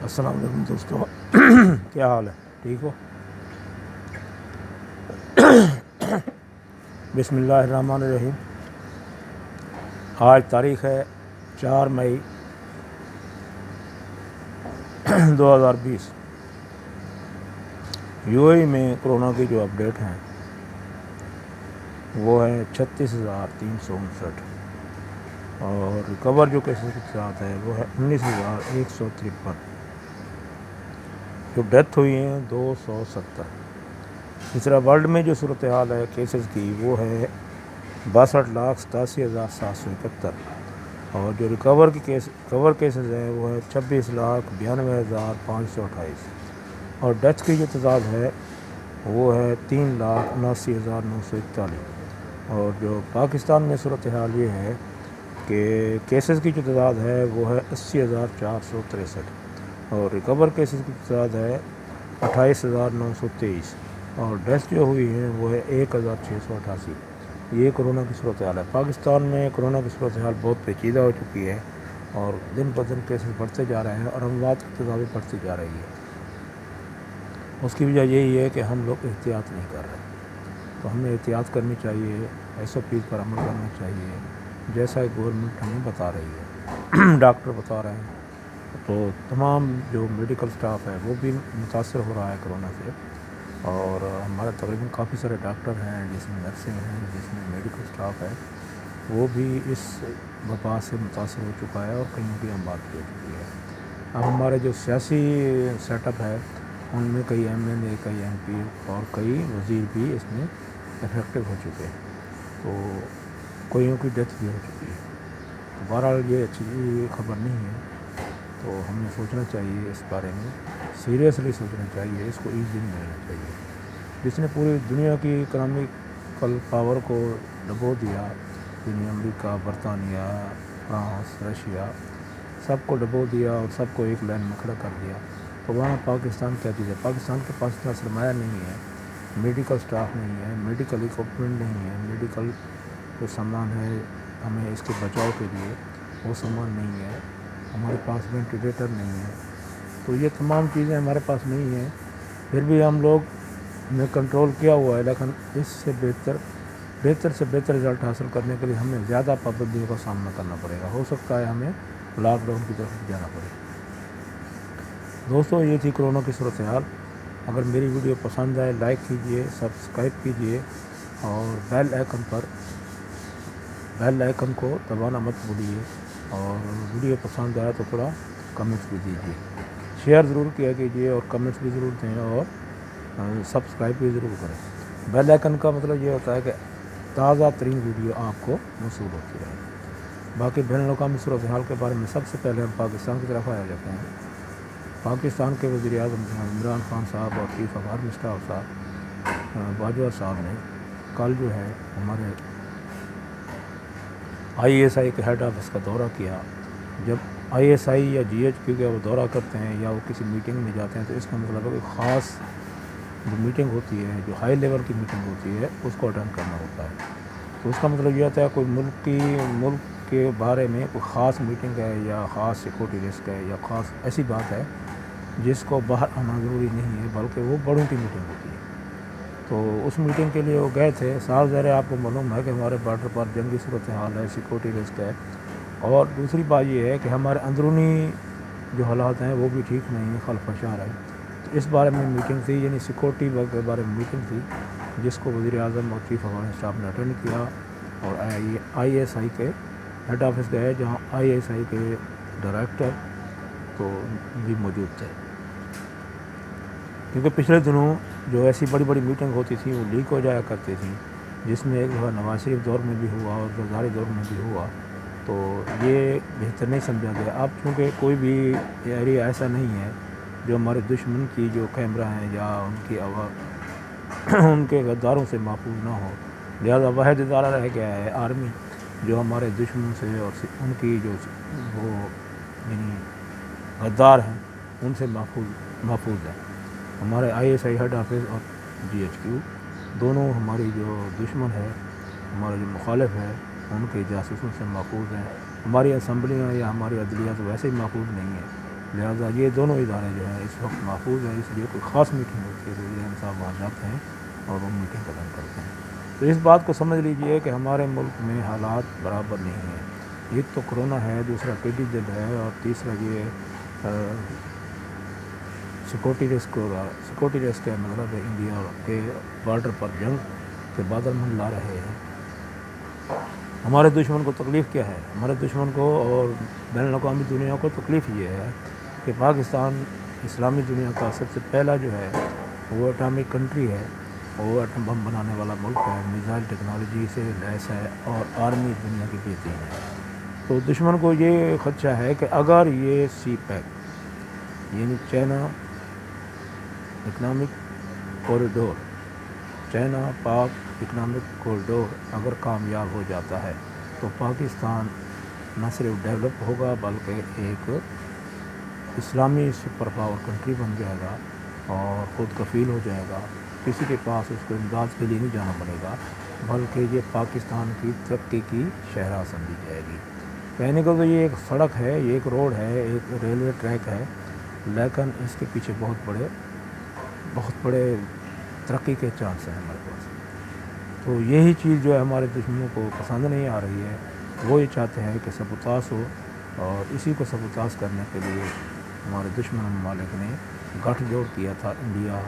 السلام علیکم دوستو، کیا حال ہے؟ ٹھیک ہو؟ بسم اللہ الرحمن الرحیم۔ آج تاریخ ہے 4 مئی 2020۔ یو اے ای میں کرونا کی جو اپڈیٹ ہیں وہ ہے 36,359 اور ریکور جو کیسز کے ساتھ ہے وہ ہے 19,153۔ جو ڈیتھ ہوئی ہیں 270۔ اس طرح ورلڈ میں جو صورتحال ہے کیسز کی وہ ہے 62,87,771 اور جو ریکور کیسز ہیں وہ ہے 26,92,528 اور ڈیتھ کی جو تعداد ہے وہ ہے 3,79,941۔ اور جو پاکستان میں صورتحال یہ ہے کہ کیسز کی جو تعداد ہے وہ ہے 80,463 اور ریکور کیسز کی تعداد ہے 28,923 اور ڈیتھ جو ہوئی ہیں وہ ہے 1,688۔ یہ کرونا کی صورتحال ہے۔ پاکستان میں کرونا کی صورتحال بہت پیچیدہ ہو چکی ہے اور دن بدن کیسز بڑھتے جا رہے ہیں اور اموات کی تعداد بھی بڑھتی جا رہی ہے۔ اس کی وجہ یہی ہے کہ ہم لوگ احتیاط نہیں کر رہے، تو ہمیں احتیاط کرنی چاہیے، SOP پر عمل کرنا چاہیے جیسا گورنمنٹ ہمیں بتا رہی ہے، ڈاکٹر بتا رہے ہیں۔ تو تمام جو میڈیکل سٹاف ہے وہ بھی متاثر ہو رہا ہے کرونا سے، اور ہمارے تقریباً کافی سارے ڈاکٹر ہیں، جس میں نرسنگ ہیں، جس میں میڈیکل سٹاف ہے، وہ بھی اس وبا سے متاثر ہو چکا ہے اور کہیں کی اموات بھی ہو چکی ہے۔ اب ہمارے جو سیاسی سیٹ اپ ہے ان میں کئی MLA، کئی MP اور کئی وزیر بھی اس میں افیکٹو ہو چکے ہیں، تو کوئیوں کی ڈیتھ بھی ہو چکی ہے۔ تو بہرحال یہ اچھی خبر نہیں ہے، تو ہمیں سوچنا چاہیے اس بارے میں، سیریسلی سوچنا چاہیے، اس کو ایزی نہیں لینا چاہیے۔ جس نے پوری دنیا کی اکنامیکل پاور کو ڈبو دیا، یعنی امریکہ، برطانیہ، فرانس، رشیا، سب کو ڈبو دیا اور سب کو ایک لائن میں کھڑا کر دیا، تو وہاں پاکستان کیا چیز ہے؟ پاکستان کے پاس اتنا سرمایہ نہیں ہے، میڈیکل سٹاف نہیں ہے، میڈیکل اکوپمنٹ نہیں ہے، میڈیکل جو سامان ہے ہمیں اس کے بچاؤ کے لیے وہ سامان نہیں ہے، ہمارے پاس وینٹیلیٹر نہیں ہے، تو یہ تمام چیزیں ہمارے پاس نہیں ہیں۔ پھر بھی ہم لوگ نے کنٹرول کیا ہوا ہے، لیکن اس سے بہتر سے بہتر رزلٹ حاصل کرنے کے لیے ہمیں زیادہ پابندیوں کا سامنا کرنا پڑے گا۔ ہو سکتا ہے ہمیں لاک ڈاؤن کی طرف جانا پڑے۔ دوستو، یہ تھی کرونا کی صورتحال۔ اگر میری ویڈیو پسند آئے لائک کیجئے، سبسکرائب کیجئے اور بیل آئیکن کو دبانا مت بھولیے، اور ویڈیو پسند آئے تو تھوڑا کمنٹس بھی دیجیے، شیئر ضرور کیا کیجیے اور کمنٹس بھی ضرور دیں اور سبسکرائب بھی ضرور کریں۔ بیل آئیکن کا مطلب یہ ہوتا ہے کہ تازہ ترین ویڈیو آپ کو موصول ہوتی رہے۔ باقی بین الاقوامی صورتحال کے بارے میں سب سے پہلے ہم پاکستان کی طرف آیا جاتے ہیں۔ پاکستان کے وزیر اعظم عمران خان صاحب اور چیف آف آرمی اسٹاف صاحب باجوہ صاحب نے کل جو ہے ہمارے ISI کے ہیڈ آفس کا دورہ کیا۔ جب ISI یا GHQ کا وہ دورہ کرتے ہیں یا وہ کسی میٹنگ میں جاتے ہیں تو اس کا مطلب ہے کہ خاص جو میٹنگ ہوتی ہے، جو ہائی لیول کی میٹنگ ہوتی ہے، اس کو اٹینڈ کرنا ہوتا ہے۔ تو اس کا مطلب یہ ہوتا ہے کوئی ملک کے بارے میں کوئی خاص میٹنگ ہے یا خاص سیکورٹی رسک ہے یا خاص ایسی بات ہے جس کو باہر آنا ضروری نہیں ہے، بلکہ وہ بڑوں کی میٹنگ ہوتی ہے۔ تو اس میٹنگ کے لیے وہ گئے تھے۔ صاف ظاہر ہے، آپ کو معلوم ہے کہ ہمارے بارڈر پر جنگی صورتحال ہے، سیکورٹی رسک ہے، اور دوسری بات یہ ہے کہ ہمارے اندرونی جو حالات ہیں وہ بھی ٹھیک نہیں ہیں، خلفشار ہے۔ تو اس بارے میں میٹنگ تھی، یعنی سیکورٹی کے بارے میں میٹنگ تھی، جس کو وزیر اعظم اور چیف آف آرمی اسٹاف نے اٹینڈ کیا، اور ISI کے ہیڈ آفس گئے جہاں ISI کے ڈائریکٹر تو بھی موجود تھے، کیونکہ پچھلے دنوں جو ایسی بڑی بڑی میٹنگ ہوتی تھی وہ لیک ہو جایا کرتی تھیں، جس میں ایک دفعہ نواز شریف دور میں بھی ہوا اور زرداری دور میں بھی ہوا، تو یہ بہتر نہیں سمجھا گیا۔ اب چونکہ کوئی بھی ایریا ایسا نہیں ہے جو ہمارے دشمن کی جو کیمرہ ہیں یا ان کے غداروں سے محفوظ نہ ہو، لہذا واحد ادارہ رہ گیا ہے آرمی، جو ہمارے دشمن سے اور ان کی جو وہ یعنی غدار ہیں ان سے محفوظ ہے۔ ہمارے ISI ہیڈ آفس اور GHQ دونوں ہماری جو دشمن ہے، ہمارے جو مخالف ہے، ان کے جاسوسوں سے محفوظ ہیں۔ ہماری اسمبلیاں یا ہماری عدلیہ تو ویسے ہی محفوظ نہیں ہے، لہٰذا یہ دونوں ادارے جو ہیں اس وقت محفوظ ہیں، اس لیے کوئی خاص میٹنگ ہوتی ہے تو وزیر اعظم صاحب وہاں جاتے ہیں اور وہ میٹنگ ختم کرتے ہیں۔ تو اس بات کو سمجھ لیجئے کہ ہمارے ملک میں حالات برابر نہیں ہیں، ایک تو کرونا ہے، دوسرا ٹڈی دل ہے، اور تیسرا یہ سیکورٹی رسک ہوگا۔ سیکورٹی رسک کا مطلب ہے انڈیا کے بارڈر پر جنگ کے بادل منڈلا رہے ہیں۔ ہمارے دشمن کو تکلیف کیا ہے؟ ہمارے دشمن کو اور بین الاقوامی دنیا کو تکلیف یہ ہے کہ پاکستان اسلامی دنیا کا سب سے پہلا جو ہے وہ اٹامک کنٹری ہے، وہ ایٹم بم بنانے والا ملک ہے، میزائل ٹیکنالوجی سے لیس ہے اور آرمی دنیا کی بہترین ہے۔ تو دشمن کو یہ خدشہ ہے کہ اگر یہ سی پیک یعنی چائنا اکنامک کوریڈور، چائنا پاک اکنامک کوریڈور اگر کامیاب ہو جاتا ہے تو پاکستان نہ صرف ڈیولپ ہوگا بلکہ ایک اسلامی سپر پاور کنٹری بن جائے گا اور خود کفیل ہو جائے گا، کسی کے پاس اس کو امداد کے لیے نہیں جانا پڑے گا، بلکہ یہ پاکستان کی ترقی کی شاہراہ سمجھی جائے گی۔ کہنے کو تو یہ ایک سڑک ہے، یہ ایک روڈ ہے، ایک ریلوے ٹریک ہے، لیکن اس کے پیچھے بہت بڑے ترقی کے چانس ہیں ہمارے پاس۔ تو یہی چیز جو ہے ہمارے دشمنوں کو پسند نہیں آ رہی ہے، وہ یہ چاہتے ہیں کہ سبوتاس ہو، اور اسی کو سبوتاس کرنے کے لیے ہمارے دشمن ممالک نے گٹھ جوڑ کیا تھا، انڈیا،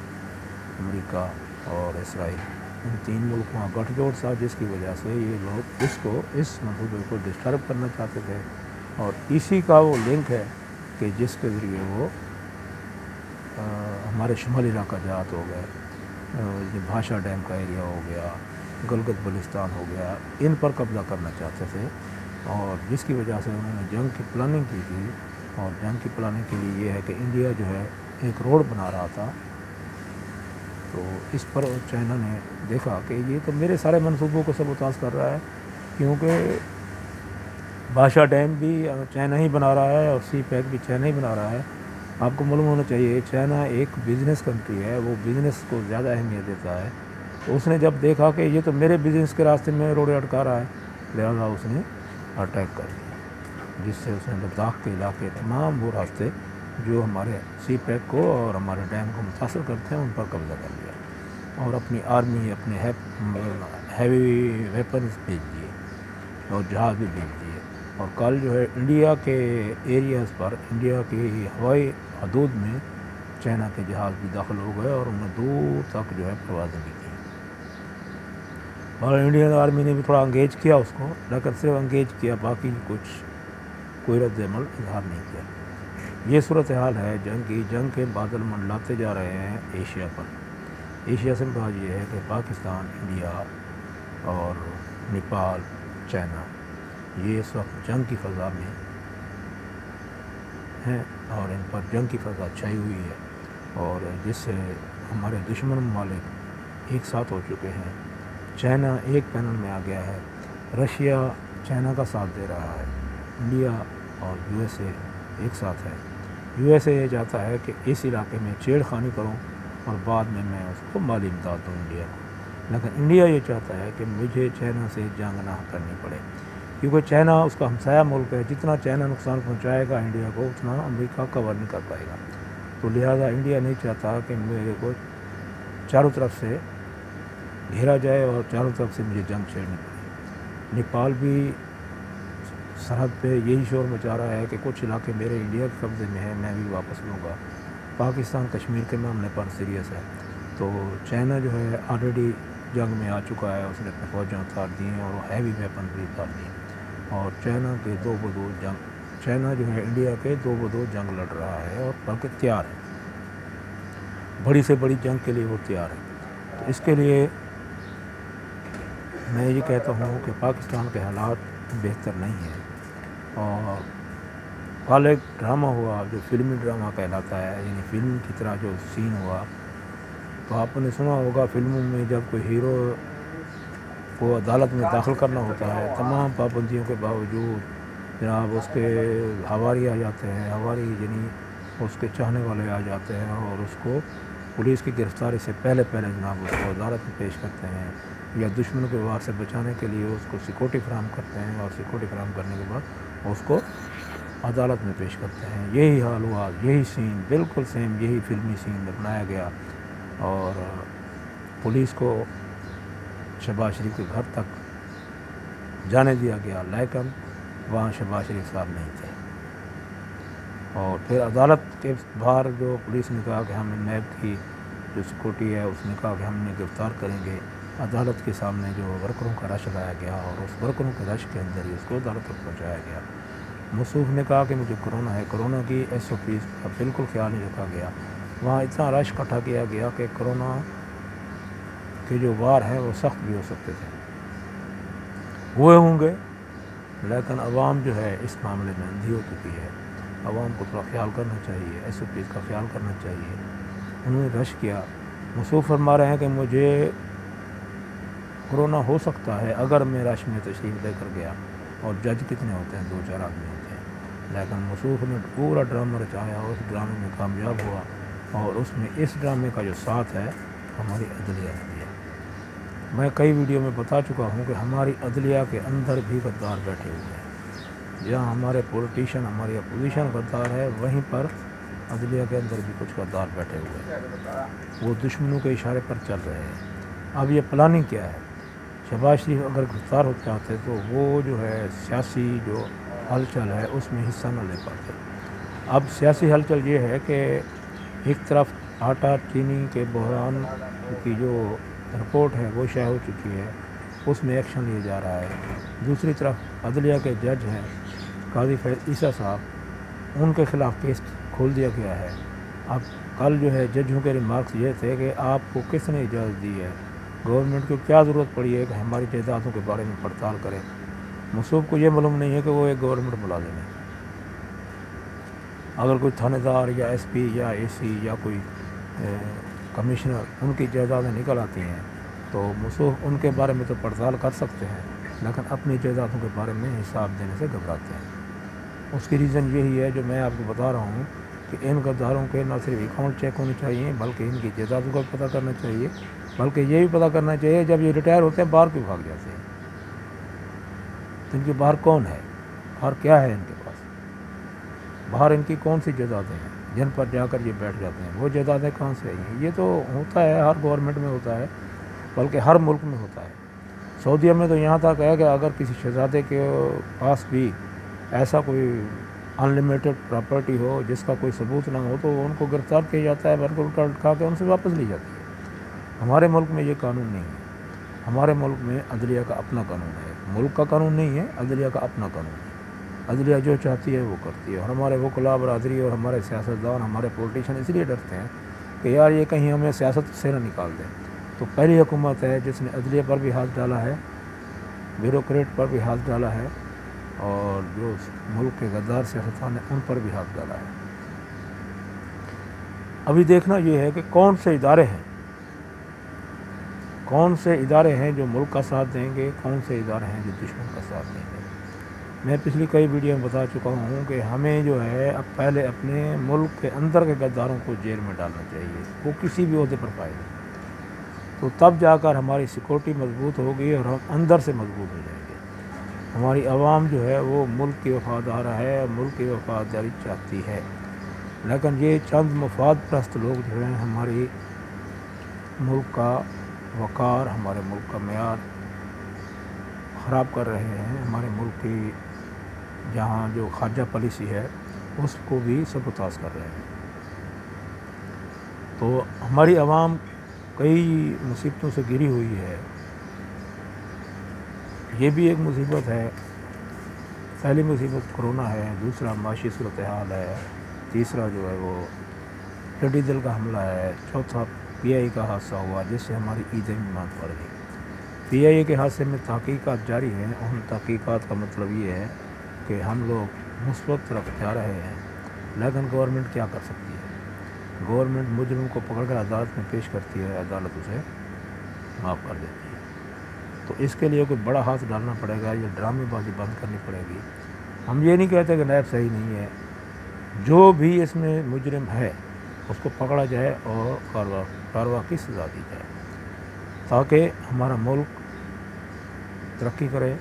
امریکہ اور اسرائیل، ان تین ملکوں کا گٹھ جوڑ تھا، جس کی وجہ سے یہ لوگ اس منصوبے کو ڈسٹرب کرنا چاہتے تھے، اور اسی کا وہ لنک ہے کہ جس کے ذریعے وہ ہمارے شمالی علاقہ جات ہو گئے، یہ بھاشا ڈیم کا ایریا ہو گیا، گلگت بلتستان ہو گیا، ان پر قبضہ کرنا چاہتے تھے، اور جس کی وجہ سے انہوں نے جنگ کی پلاننگ کی تھی۔ اور جنگ کی پلاننگ کے لیے یہ ہے کہ انڈیا جو ہے ایک روڈ بنا رہا تھا، تو اس پر چائنا نے دیکھا کہ یہ تو میرے سارے منصوبوں کو سبوتاس کر رہا ہے، کیونکہ بھاشا ڈیم بھی چائنا ہی بنا رہا ہے اور سی پیک بھی چائنا ہی بنا رہا ہے۔ آپ کو معلوم ہونا چاہیے چائنا ایک بزنس کنٹری ہے، وہ بزنس کو زیادہ اہمیت دیتا ہے، تو اس نے جب دیکھا کہ یہ تو میرے بزنس کے راستے میں روڈیں اٹکا رہا ہے، لہذا اس نے اٹیک کر دیا، جس سے اس نے لداخ کے علاقے تمام وہ راستے جو ہمارے سی پیک کو اور ہمارے ڈیم کو متاثر کرتے ہیں ان پر قبضہ کر لیا، اور اپنی آرمی، اپنے ہیوی ویپنز بھیج دیے اور جہاز بھی بھیج دیے، اور کل جو ہے انڈیا کے ایریاز پر، انڈیا کی ہوائی حدود میں چائنا کے جہاز بھی داخل ہو گئے اور انہوں نے دور تک جو ہے پروازیں بھی کی، اور انڈین آرمی نے بھی تھوڑا انگیج کیا اس کو، لیکن صرف انگیج کیا، باقی کوئی رد عمل اظہار نہیں کیا۔ یہ صورتحال ہے جنگ کی، جنگ کے بادل منڈلاتے جا رہے ہیں ایشیا پر۔ ایشیا سے مراد یہ ہے کہ پاکستان، انڈیا اور نیپال، چائنا، یہ اس وقت جنگ کی فضا میں ہیں اور ان پر جنگ کی فضا چھائی ہوئی ہے، اور جس سے ہمارے دشمن ممالک ایک ساتھ ہو چکے ہیں۔ چائنا ایک پینل میں آ گیا ہے، رشیا چائنا کا ساتھ دے رہا ہے، انڈیا اور یو ایس اے ایک ساتھ ہے۔ یو ایس اے یہ چاہتا ہے کہ اس علاقے میں چھیڑ خانی کروں اور بعد میں اس کو مالی امداد دوں انڈیا کو، لیکن انڈیا یہ چاہتا ہے کہ مجھے چائنا سے جنگ نہ کرنی پڑے، کیونکہ چائنا اس کا ہمسایہ ملک ہے، جتنا چائنا نقصان پہنچائے گا انڈیا کو اتنا امریکہ کور نہیں کر پائے گا، تو لہٰذا انڈیا نہیں چاہتا کہ میرے کو چاروں طرف سے گھیرا جائے اور چاروں طرف سے مجھے جنگ چھیڑنی پڑے۔ نیپال بھی سرحد پہ یہی شور مچا رہا ہے کہ کچھ علاقے میرے انڈیا کے قبضے میں ہیں، میں بھی واپس لوں گا۔ پاکستان کشمیر کے معاملے پر سیریس ہے، تو چائنا جو ہے آلریڈی جنگ میں آ چکا ہے، اس نے اپنے فوجیں اتار دی ہیں اور ہیوی ویپن بھی اتار دی ہیں، اور چائنا جو ہے انڈیا کے دو بدو جنگ لڑ رہا ہے، اور بلکہ تیار ہے، بڑی سے بڑی جنگ کے لیے وہ تیار ہے۔ تو اس کے لیے میں یہ کہتا ہوں کہ پاکستان کے حالات بہتر نہیں ہیں، اور کل ایک ڈرامہ ہوا جو فلمی ڈرامہ کہلاتا ہے، یعنی فلم کی طرح جو سین ہوا، تو آپ نے سنا ہوگا فلموں میں جب کوئی ہیرو کو عدالت میں داخل کرنا ہوتا ہے، تمام پابندیوں کے باوجود جناب اس کے ہواری آ جاتے ہیں، ہواری یعنی اس کے چاہنے والے آ جاتے ہیں اور اس کو پولیس کی گرفتاری سے پہلے جناب اس کو عدالت میں پیش کرتے ہیں، یا دشمنوں کے وار سے بچانے کے لیے اس کو سیکورٹی فراہم کرتے ہیں، اور سیکورٹی فراہم کرنے کے بعد اس کو عدالت میں پیش کرتے ہیں۔ یہی حال ہوا، یہی سین بالکل سیم، یہی فلمی سین بنایا گیا اور پولیس کو شہباز شریف کے گھر تک جانے دیا گیا، لیکن وہاں شہباز شریف صاحب نہیں تھے۔ اور پھر عدالت کے باہر جو پولیس نے کہا کہ ہم نیب کی جو سیکورٹی ہے اس نے کہا کہ ہم انہیں گرفتار کریں گے، عدالت کے سامنے جو ورکروں کا رش لایا گیا اور اس ورکروں کے رش کے اندر ہی اس کو عدالت تک پہنچایا گیا۔ موصوف نے کہا کہ مجھے کرونا ہے، کرونا کی ایس او پیز کا بالکل خیال نہیں رکھا گیا۔ وہاں اتنا رش اکٹھا کیا گیا کہ کرونا کے جو وار ہیں وہ سخت بھی ہو سکتے تھے، ہوئے ہوں گے، لیکن عوام جو ہے اس معاملے میں اندھی ہو چکی ہے۔ عوام کو تھوڑا خیال کرنا چاہیے، ایس او پیز کا خیال کرنا چاہیے۔ انہوں نے رش کیا۔ موصوف فرما رہے ہیں کہ مجھے کرونا ہو سکتا ہے اگر میں رش میں تشریف لے کر گیا، اور جج کتنے ہوتے ہیں، 2-4 آدمی ہوتے ہیں، لیکن موصوف نے پورا ڈرامہ رچایا اور اس ڈرامے میں کامیاب ہوا، اور اس میں اس ڈرامے کا جو ساتھ ہے ہماری عدلیہ نے دیا۔ میں کئی ویڈیو میں بتا چکا ہوں کہ ہماری عدلیہ کے اندر بھی غدار بیٹھے ہوئے ہیں۔ جہاں ہمارے پولیٹیشین، ہماری اپوزیشن غدار ہے، وہیں پر عدلیہ کے اندر بھی کچھ غدار بیٹھے ہوئے ہیں، وہ دشمنوں کے اشارے پر چل رہے ہیں۔ اب یہ پلاننگ کیا ہے؟ شہباز شریف اگر گرفتار ہو چاہتے تو وہ جو ہے سیاسی جو ہلچل ہے اس میں حصہ نہ لے پاتے۔ اب سیاسی ہلچل یہ ہے کہ ایک طرف آٹا چینی کے بحران کی جو رپورٹ ہے وہ شائع ہو چکی ہے، اس میں ایکشن لیا جا رہا ہے۔ دوسری طرف عدلیہ کے جج ہیں قاضی فیض عیسیٰ صاحب، ان کے خلاف کیس کھول دیا گیا ہے۔ اب کل جو ہے ججوں کے ریمارکس یہ تھے کہ آپ کو کس نے اجازت دی ہے، گورنمنٹ کو کیا ضرورت پڑی ہے کہ ہماری جائیدادوں کے بارے میں پڑتال کرے۔ موصوف کو یہ معلوم نہیں ہے کہ وہ ایک گورنمنٹ ملازم ہے۔ اگر کوئی تھانے دار یا ایس پی یا اے سی یا کوئی کمشنر ان کی جائیدادیں نکل آتی ہیں تو موصوف ان کے بارے میں تو پڑتال کر سکتے ہیں، لیکن اپنی جائیدادوں کے بارے میں حساب دینے سے گھبراتے ہیں۔ اس کی ریزن یہی ہے جو میں آپ کو بتا رہا ہوں کہ ان غداروں کے نہ صرف اکاؤنٹ چیک ہونے چاہیے بلکہ ان کی جائیدادوں کا پتہ کرنا چاہیے، بلکہ یہ بھی پتہ کرنا چاہیے جب یہ ریٹائر ہوتے ہیں باہر کیوں بھاگ جاتے ہیں، تو ان کے باہر کون ہے، باہر کیا ہے ان کے پاس، باہر ان کی کون سی جائیدادیں ہیں جن پر جا کر یہ بیٹھ جاتے ہیں، وہ جائیدادیں کہاں سے آئی ہیں۔ یہ تو ہوتا ہے، ہر گورنمنٹ میں ہوتا ہے، بلکہ ہر ملک میں ہوتا ہے۔ سعودیہ میں تو یہاں تک ہے کہ اگر کسی شہزادے کے پاس بھی ایسا کوئی ان لمیٹڈ پراپرٹی ہو جس کا کوئی ثبوت نہ ہو تو ان کو گرفتار کیا جاتا ہے، بلکہ الٹا اٹھا کے ان سے واپس لی جاتی ہے۔ ہمارے ملک میں یہ قانون نہیں ہے۔ ہمارے ملک میں عدلیہ کا اپنا قانون ہے، ملک کا قانون نہیں ہے، عدلیہ کا اپنا قانون ہے۔ عدلیہ جو چاہتی ہے وہ کرتی ہے، اور ہمارے وکلاء برادری اور ہمارے سیاستدان، ہمارے پولیٹیشین اس لیے ڈرتے ہیں کہ یار یہ کہیں ہمیں سیاست سے نہ نکال دیں۔ تو پہلی حکومت ہے جس نے عدلیہ پر بھی ہاتھ ڈالا ہے، بیوروکریٹ پر بھی ہاتھ ڈالا ہے، اور جو ملک کے غدار سیاستدان ہیں ان پر بھی ہاتھ ڈالا ہے۔ ابھی دیکھنا یہ ہے کہ کون سے ادارے ہیں جو ملک کا ساتھ دیں گے، کون سے ادارے ہیں جو دشمن کا ساتھ دیں گے۔ میں پچھلی کئی ویڈیو میں بتا چکا ہوں کہ ہمیں جو ہے اب پہلے اپنے ملک کے اندر کے غداروں کو جیل میں ڈالنا چاہیے، وہ کسی بھی عہدے پر پائے گا، تو تب جا کر ہماری سیکورٹی مضبوط ہوگی اور ہم اندر سے مضبوط ہو جائیں گے۔ ہماری عوام جو ہے وہ ملک کی وفادار ہے، ملک کی وفاداری چاہتی ہے، لیکن یہ چند مفاد پرست لوگ جو ہیں ہماری ملک کا وقار، ہمارے ملک کا معیار خراب کر رہے ہیں۔ ہمارے ملک کی جہاں جو خارجہ پالیسی ہے اس کو بھی سبوتاژ کر رہے ہیں۔ تو ہماری عوام کئی مصیبتوں سے گھری ہوئی ہے۔ یہ بھی ایک مصیبت ہے، پہلی مصیبت کرونا ہے، دوسرا معاشی صورتحال ہے، تیسرا جو ہے وہ ٹڈی دل کا حملہ ہے، چوتھا پی آئی کا حادثہ ہوا جس سے ہماری عیدیں بھی ماند پڑ گئی۔ پی آئی اے کے حادثے میں تحقیقات جاری ہیں، ان تحقیقات کا مطلب یہ ہے کہ ہم لوگ مثبت طرف جا رہے ہیں، لیکن گورنمنٹ کیا کر سکتی ہے؟ گورنمنٹ مجرم کو پکڑ کر عدالت میں پیش کرتی ہے، عدالت اسے معاف کر دیتی ہے۔ تو اس کے لیے کوئی بڑا ہاتھ ڈالنا پڑے گا، یہ ڈرامے بازی بند کرنی پڑے گی۔ ہم یہ نہیں کہتے کہ نیب صحیح نہیں ہے، جو بھی اس میں مجرم ہے اس کو پکڑا جائے اور کارروائی کی سزا دی جائے، تاکہ ہمارا ملک ترقی کرے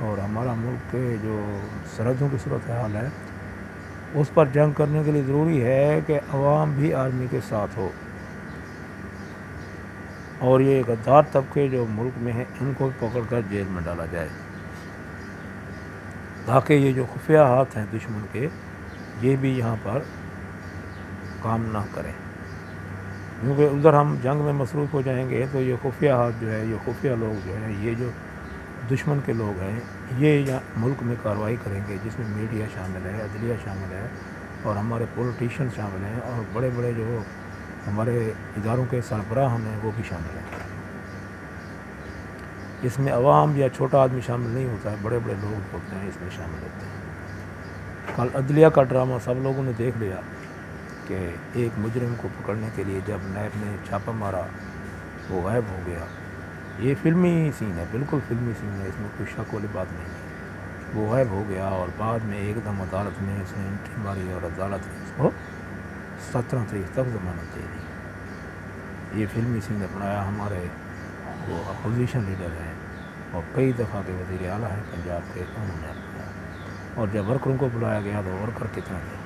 اور ہمارا ملک کے جو سرحدوں کی صورتحال ہے اس پر جنگ کرنے کے لیے ضروری ہے کہ عوام بھی آرمی کے ساتھ ہو، اور یہ غدار طبقے جو ملک میں ہیں ان کو پکڑ کر جیل میں ڈالا جائے، تاکہ یہ جو خفیہ ہاتھ ہیں دشمن کے یہ بھی یہاں پر کام نہ کریں، کیونکہ ادھر ہم جنگ میں مصروف ہو جائیں گے تو یہ خفیہ ہاتھ جو ہے، یہ خفیہ لوگ جو ہیں، یہ جو دشمن کے لوگ ہیں، یہ ملک میں کارروائی کریں گے، جس میں میڈیا شامل ہے، عدلیہ شامل ہے، اور ہمارے پولیٹیشین شامل ہیں، اور بڑے بڑے جو ہمارے اداروں کے سربراہ ہیں وہ بھی شامل ہیں۔ اس میں عوام یا چھوٹا آدمی شامل نہیں ہوتا ہے، بڑے بڑے لوگ ہوتے ہیں اس میں شامل ہوتے ہیں۔ کل عدلیہ کا ڈرامہ سب لوگوں نے دیکھ لیا کہ ایک مجرم کو پکڑنے کے لیے جب نیب نے چھاپہ مارا وہ غائب ہو گیا۔ یہ فلمی سین ہے، بالکل فلمی سین ہے، اس میں کوئی شک والی بات نہیں ہے۔ وہ غائب ہو گیا اور بعد میں ایک دم عدالت نے اس نے انٹری ماری اور عدالت نے اس کو 17 تاریخ تک ضمانت دے دی۔ یہ فلمی سین اپنایا ہمارے جو اپوزیشن لیڈر ہیں اور کئی دفعہ کے وزیر اعلیٰ ہیں پنجاب کے، انہوں نے اپنایا۔ اور جب ورکروں کو بلایا گیا تو ورکر کتنے تھے؟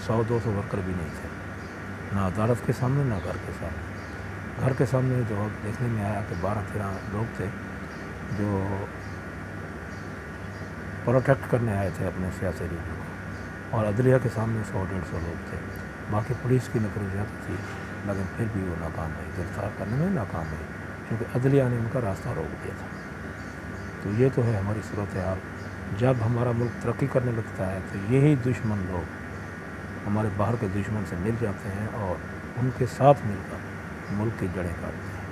100-200 ورکر بھی نہیں تھے، نہ عدالت کے سامنے نہ گھر کے سامنے۔ گھر کے سامنے جو دیکھنے میں آیا کہ 12-13 لوگ تھے جو پروٹیکٹ کرنے آئے تھے اپنے سیاسی لیڈر کو، اور عدلیہ کے سامنے 100-150 لوگ تھے۔ باقی پولیس کی نفر زیادہ تھی، لیکن پھر بھی وہ ناکام ہوئی، گرفتار کرنے میں ناکام ہوئی، کیونکہ عدلیہ نے ان کا راستہ روک دیا تھا۔ تو یہ تو ہے ہماری صورتحال۔ جب ہمارا ملک ترقی کرنے لگتا ہے تو یہی دشمن لوگ ہمارے باہر کے دشمن سے مل جاتے ہیں اور ان کے ساتھ مل کر ملک کی جڑیں کاٹتے ہیں۔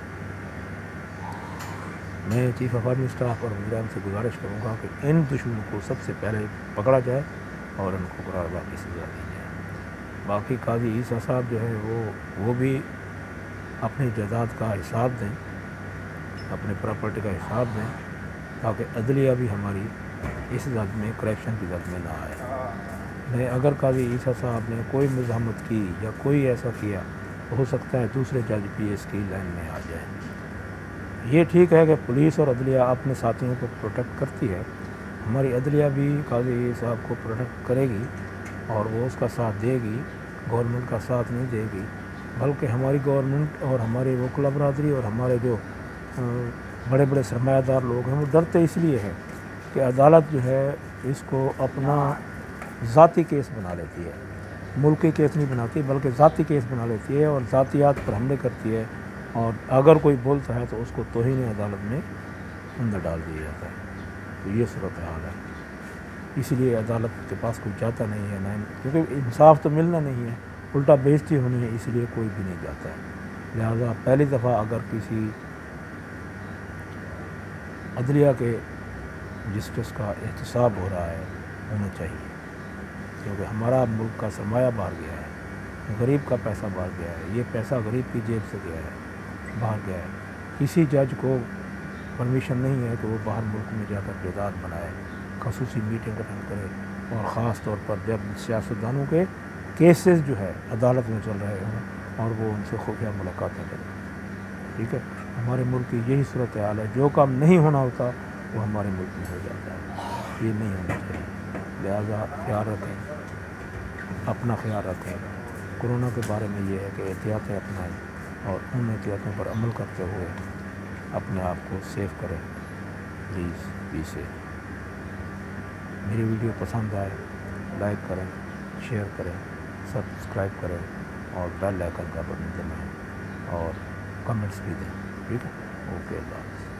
میں چیف آف آرمی اسٹاف اور وزیراعظم سے گزارش کروں گا کہ ان دشمنوں کو سب سے پہلے پکڑا جائے اور ان کو قرار باقی سزا دی جائے۔ باقی قاضی عیسیٰ صاحب جو ہے وہ بھی اپنی جائیداد کا حساب دیں، اپنے پراپرٹی کا حساب دیں، تاکہ عدلیہ بھی ہماری اس زد میں، کرپشن کی زد میں نہ آئے۔ اگر قاضی عیسیٰ صاحب نے کوئی مزاحمت کی یا کوئی ایسا کیا تو ہو سکتا ہے دوسرے جج بھی اس کی لائن میں آ جائیں۔ یہ ٹھیک ہے کہ پولیس اور عدلیہ اپنے ساتھیوں کو پروٹیکٹ کرتی ہے، ہماری عدلیہ بھی قاضی صاحب کو پروٹیکٹ کرے گی اور وہ اس کا ساتھ دے گی، گورنمنٹ کا ساتھ نہیں دے گی، بلکہ ہماری گورنمنٹ اور ہماری وکلا برادری اور ہمارے جو بڑے بڑے سرمایہ دار لوگ ہیں وہ ڈرتے اس لیے ہیں کہ عدالت جو ہے اس کو اپنا ذاتی کیس بنا لیتی ہے، ملکی کیس نہیں بناتی بلکہ ذاتی کیس بنا لیتی ہے اور ذاتیات پر حملے کرتی ہے، اور اگر کوئی بولتا ہے تو اس کو توہین عدالت میں اندر ڈال دیا جاتا ہے۔ تو یہ صورتحال ہے، اس لیے عدالت کے پاس کوئی جاتا نہیں ہے، نہ کیونکہ انصاف تو ملنا نہیں ہے، الٹا بےعزتی ہونی ہے، اس لیے کوئی بھی نہیں جاتا ہے۔ لہذا پہلی دفعہ اگر کسی عدلیہ کے جسٹس کا احتساب ہو رہا ہے ہونا چاہیے، کیونکہ ہمارا ملک کا سرمایہ باہر گیا ہے، غریب کا پیسہ باہر گیا ہے، یہ پیسہ غریب کی جیب سے گیا ہے، باہر گیا ہے۔ کسی جج کو پرمیشن نہیں ہے کہ وہ باہر ملک میں جا کر جائیداد بنائے، خصوصی میٹنگ اٹینڈ کرے، اور خاص طور پر جب سیاستدانوں کے کیسز جو ہے عدالت میں چل رہے ہوں اور وہ ان سے خفیہ ملاقاتیں کریں۔ ٹھیک ہے، ہمارے ملک کی یہی صورتحال ہے، جو کام نہیں ہونا ہوتا وہ ہمارے ملک میں ہو جاتا ہے، یہ نہیں ہونا چاہیے۔ لہذا خیال رکھیں، اپنا خیال رکھیں۔ کورونا کے بارے میں یہ ہے کہ احتیاطیں اپنائیں اور ان احتیاطوں پر عمل کرتے ہوئے اپنے آپ کو سیف کریں۔ Please be safe. میری ویڈیو پسند آئے لائک کریں، شیئر کریں، سبسکرائب کریں اور بیل آئکن کا بٹن دبائیں اور کمنٹس بھی دیں۔ ٹھیک ہے، اوکے، اللہ حافظ۔